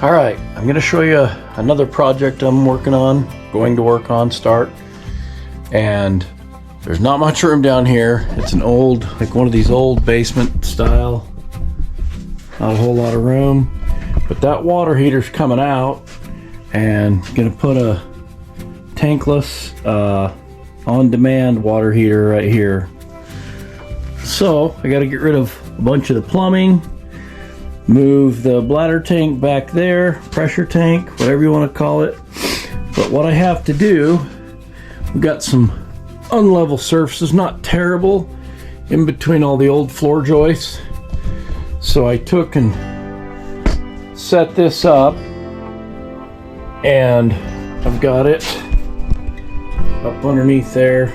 All right, I'm going to show you another project I'm working on, start. And there's not much room down here. It's an old, like one of these old basement style. Not a whole lot of room. But that water heater's coming out, and I'm going to put a tankless, on-demand water heater right here. So I got to get rid of a bunch of the plumbing. Move the bladder tank back there, pressure tank, whatever you want to call it. But what I have to do, we've got some unlevel surfaces, not terrible, in between all the old floor joists. So I took and set this up, and I've got it up underneath there,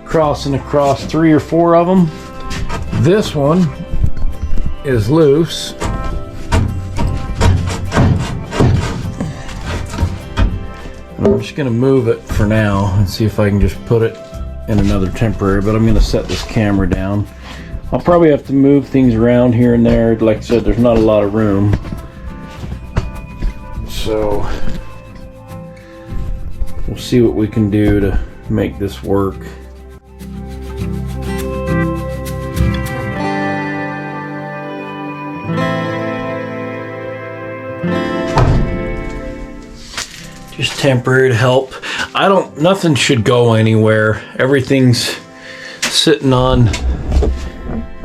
crossing across 3 or 4 of them. This one is loose. I'm just going to move it for now and see if I can just put it in another temporary, but I'm going to set this camera down. I'll probably have to move things around here and there. Like I said, there's not a lot of room. So we'll see what we can do to make this work. Just temporary to help. Nothing should go anywhere. Everything's sitting on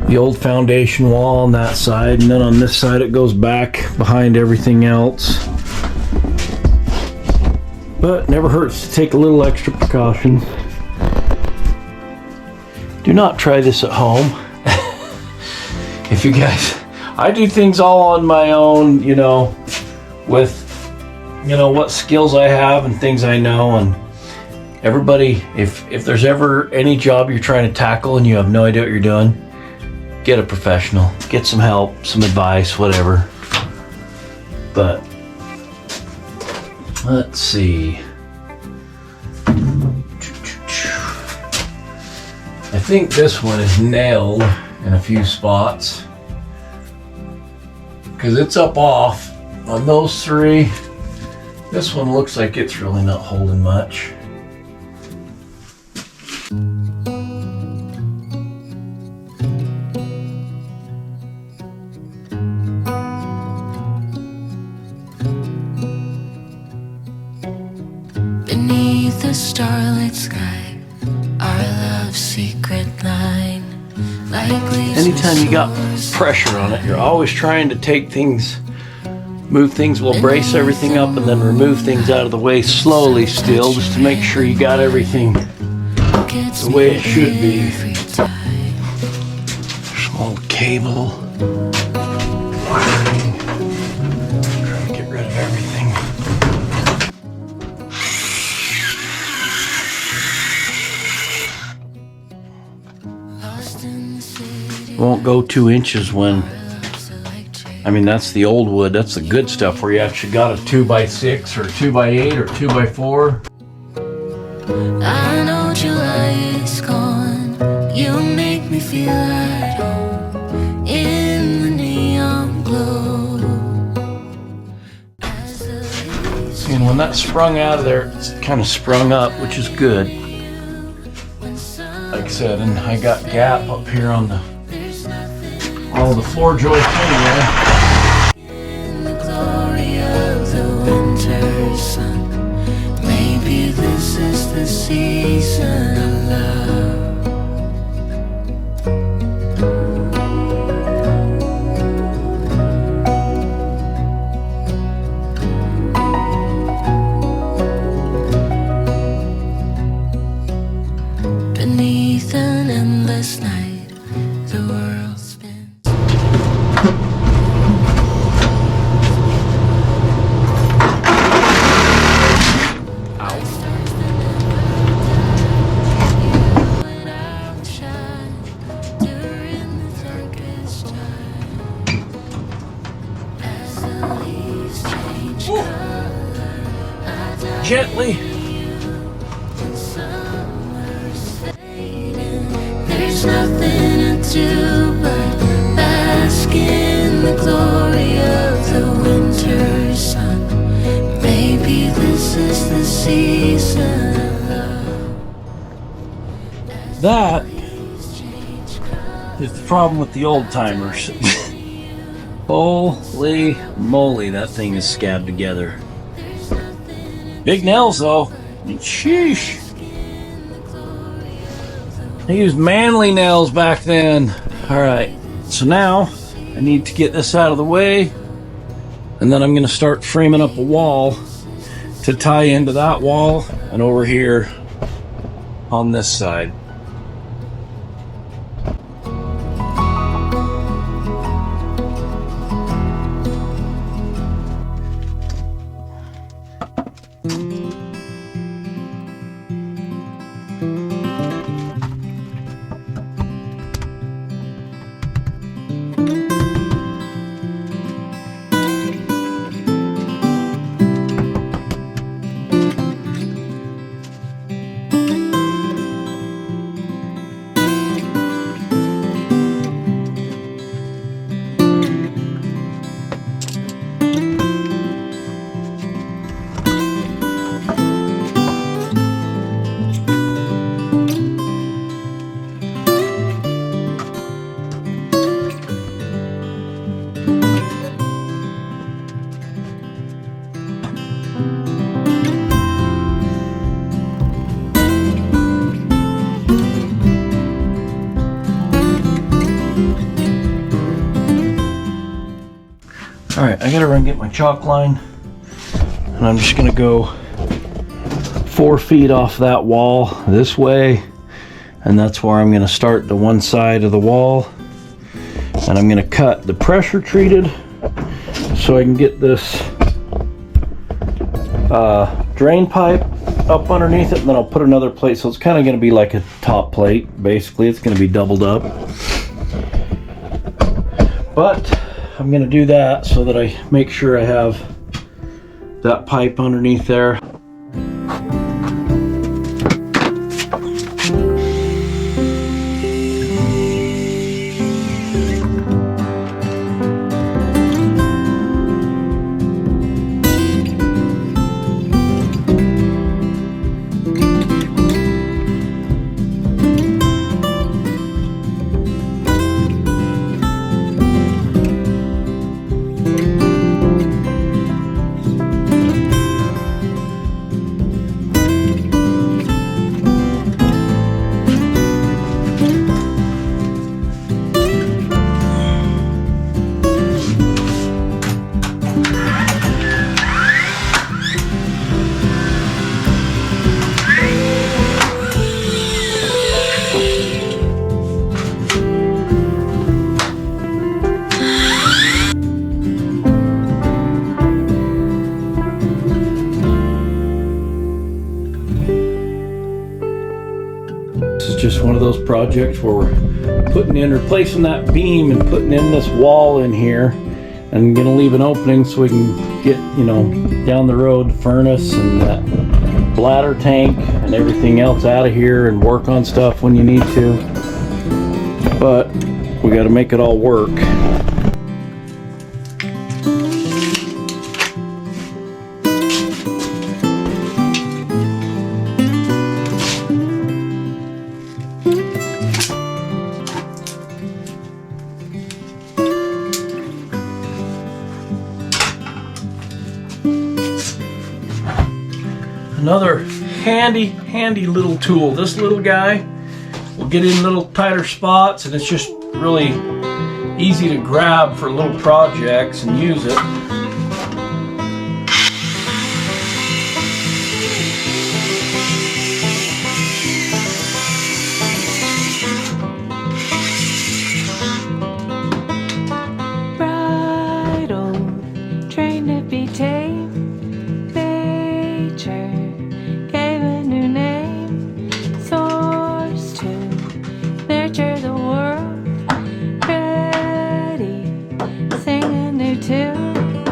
the old foundation wall on that side, and then on this side it goes back behind everything else. But never hurts to take a little extra precaution. Do not try this at home. If you guys, I do things all on my own, with what skills I have and things I know. And everybody, if there's ever any job you're trying to tackle and you have no idea what you're doing, get a professional, get some help, some advice, whatever. But let's see. I think this one is nailed in a few spots because it's up off on those 3. This one looks like it's really not holding much. Beneath the starlit sky, our love's secret line. Anytime you got pressure on it, you're always trying to take things, move things, will brace everything up and then remove things out of the way slowly still, just to make sure you got everything the way it should be. Small cable, wiring, trying to get rid of everything. Won't go 2 inches when, that's the old wood. That's the good stuff where you actually got a 2x6 or 2x8 or 2x4. I know July is gone. You make me feel at home in the neon glow. See, and when that sprung out of there, it's kind of sprung up, which is good. Like I said, and I got gap up here on all the floor joists anyway. In the glory of the winter sun, maybe this is the season of love. Beneath an endless night, the world spins. Gently. There's nothing to do but bask in the glory of the winter That is the problem with the old timers. Holy moly, that thing is scabbed together. Big nails though. Sheesh. They used manly nails back then. Alright, so now I need to get this out of the way, and then I'm going to start framing up a wall to tie into that wall and over here on this side. Alright, I gotta run get my chalk line, and I'm just gonna go 4 feet off that wall this way, and that's where I'm gonna start the one side of the wall, and I'm gonna cut the pressure treated so I can get this drain pipe up underneath it, and then I'll put another plate, so it's kind of gonna be like a top plate. Basically it's gonna be doubled up, but I'm going to do that so that I make sure I have that pipe underneath there. Just one of those projects where we're putting in, replacing that beam and putting in this wall in here, and gonna leave an opening so we can get, you know, down the road the furnace and that bladder tank and everything else out of here and work on stuff when you need to. But we got to make it all work. Another handy little tool. This little guy will get in little tighter spots, and it's just really easy to grab for little projects and use it. Bridle, trained to be tame. Nature gave a new name. Source to nurture the world. Ready, sing a new tune.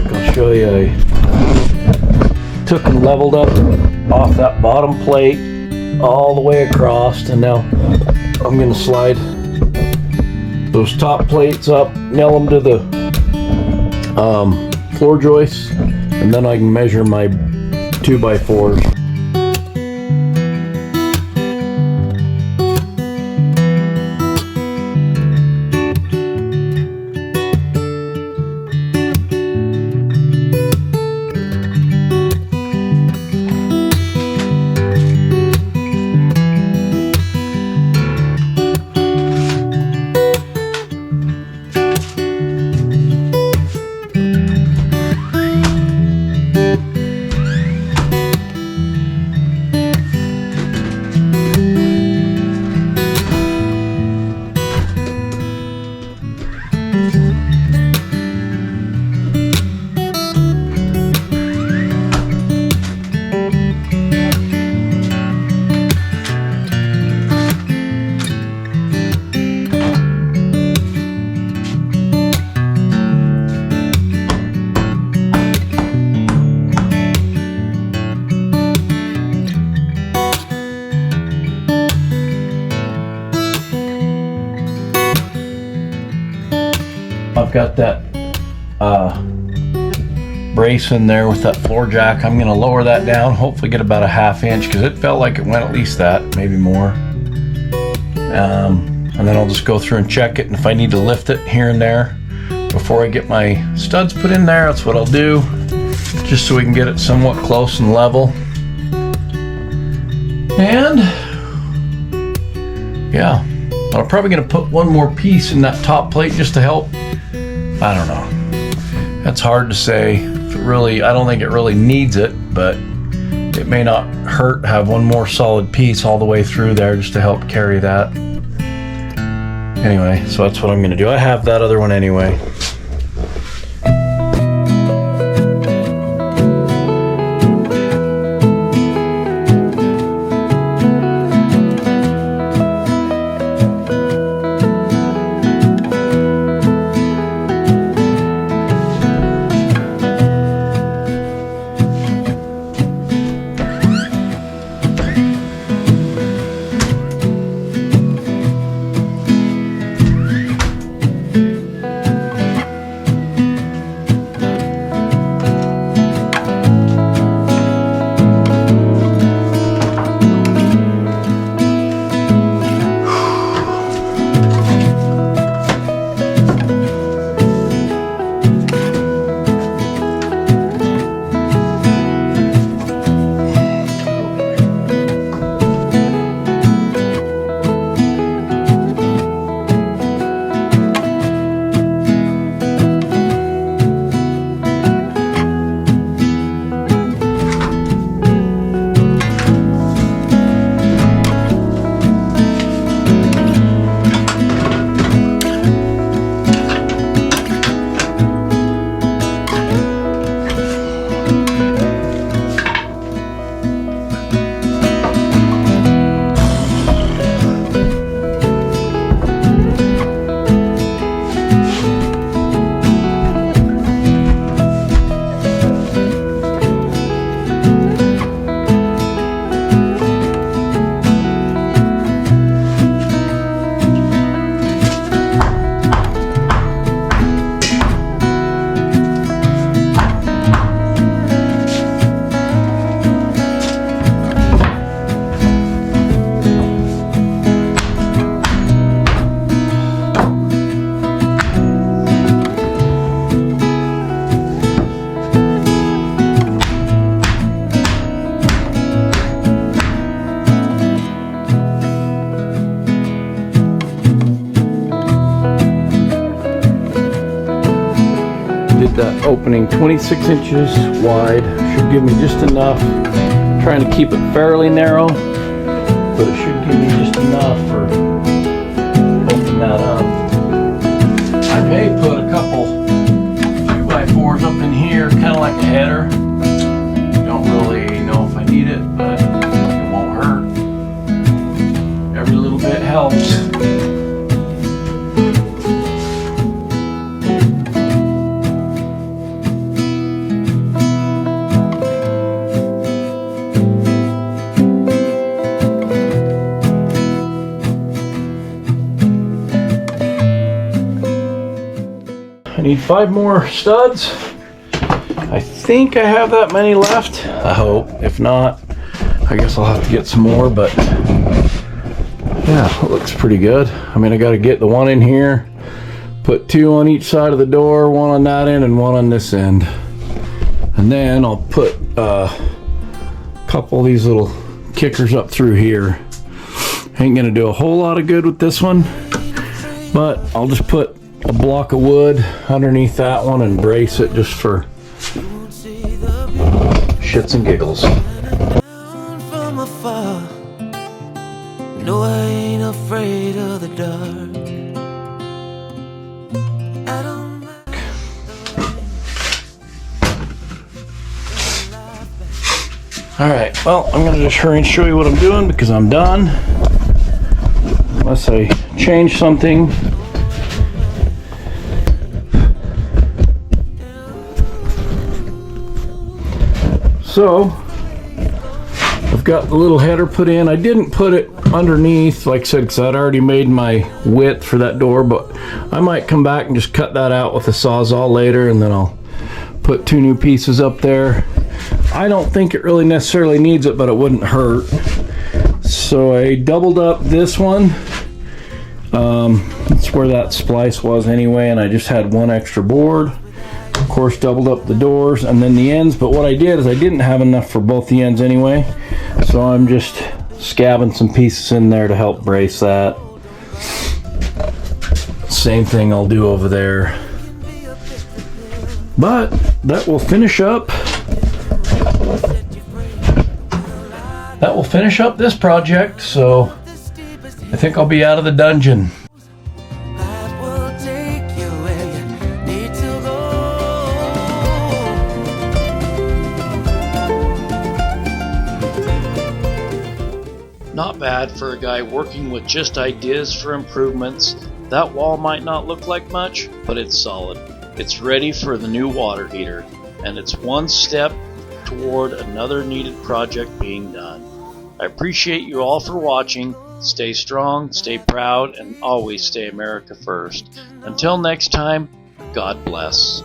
quick, I'll show you. I took and leveled up off that bottom plate all the way across, and now I'm going to slide those top plates up, nail them to the floor joists, and then I can measure my 2x4s. I've got that brace in there with that floor jack. I'm going to lower that down, hopefully get about a 1/2 inch, because it felt like it went at least that, maybe more. And then I'll just go through and check it, and if I need to lift it here and there before I get my studs put in there, that's what I'll do, just so we can get it somewhat close and level. And yeah, I'm probably going to put one more piece in that top plate just to help. I don't know. That's hard to say. If it really, I don't think it really needs it, but it may not hurt to have one more solid piece all the way through there just to help carry that. Anyway, so that's what I'm going to do. I have that other one anyway. That opening 26 inches wide should give me just enough. I'm trying to keep it fairly narrow, but it should give me just enough for opening that up. I may put a couple 2x4s up in here, kind of like a header. Don't really know if I need it, but it won't hurt. Every little bit helps. need 5 more studs. I think I have that many left. I hope. If not, I guess I'll have to get some more, but yeah, it looks pretty good. I mean, I got to get the one in here, put 2 on each side of the door, 1 on that end and 1 on this end. And then I'll put a couple of these little kickers up through here. Ain't gonna do a whole lot of good with this one, but I'll just put a block of wood underneath that one and brace it just for shits and giggles. From afar, no, I ain't afraid of the dark. I don't Alright, well, I'm gonna just hurry and show you what I'm doing because I'm done. Unless I change something. So, I've got the little header put in. I didn't put it underneath, like I said, because I'd already made my width for that door, but I might come back and just cut that out with a Sawzall later, and then I'll put 2 new pieces up there. I don't think it really necessarily needs it, but it wouldn't hurt. So I doubled up this one. That's where that splice was anyway, and I just had 1 extra board. Of course, doubled up the doors and then the ends, but what I did is I didn't have enough for both the ends anyway, so I'm just scabbing some pieces in there to help brace that. Same thing I'll do over there. But that will finish up this project, so I think I'll be out of the dungeon. That will take you where you need to go. Not bad for a guy working with just ideas for improvements. That wall might not look like much, but it's solid. It's ready for the new water heater, and it's one step toward another needed project being done. I appreciate you all for watching. Stay strong, stay proud, and always stay America first. Until next time, God bless.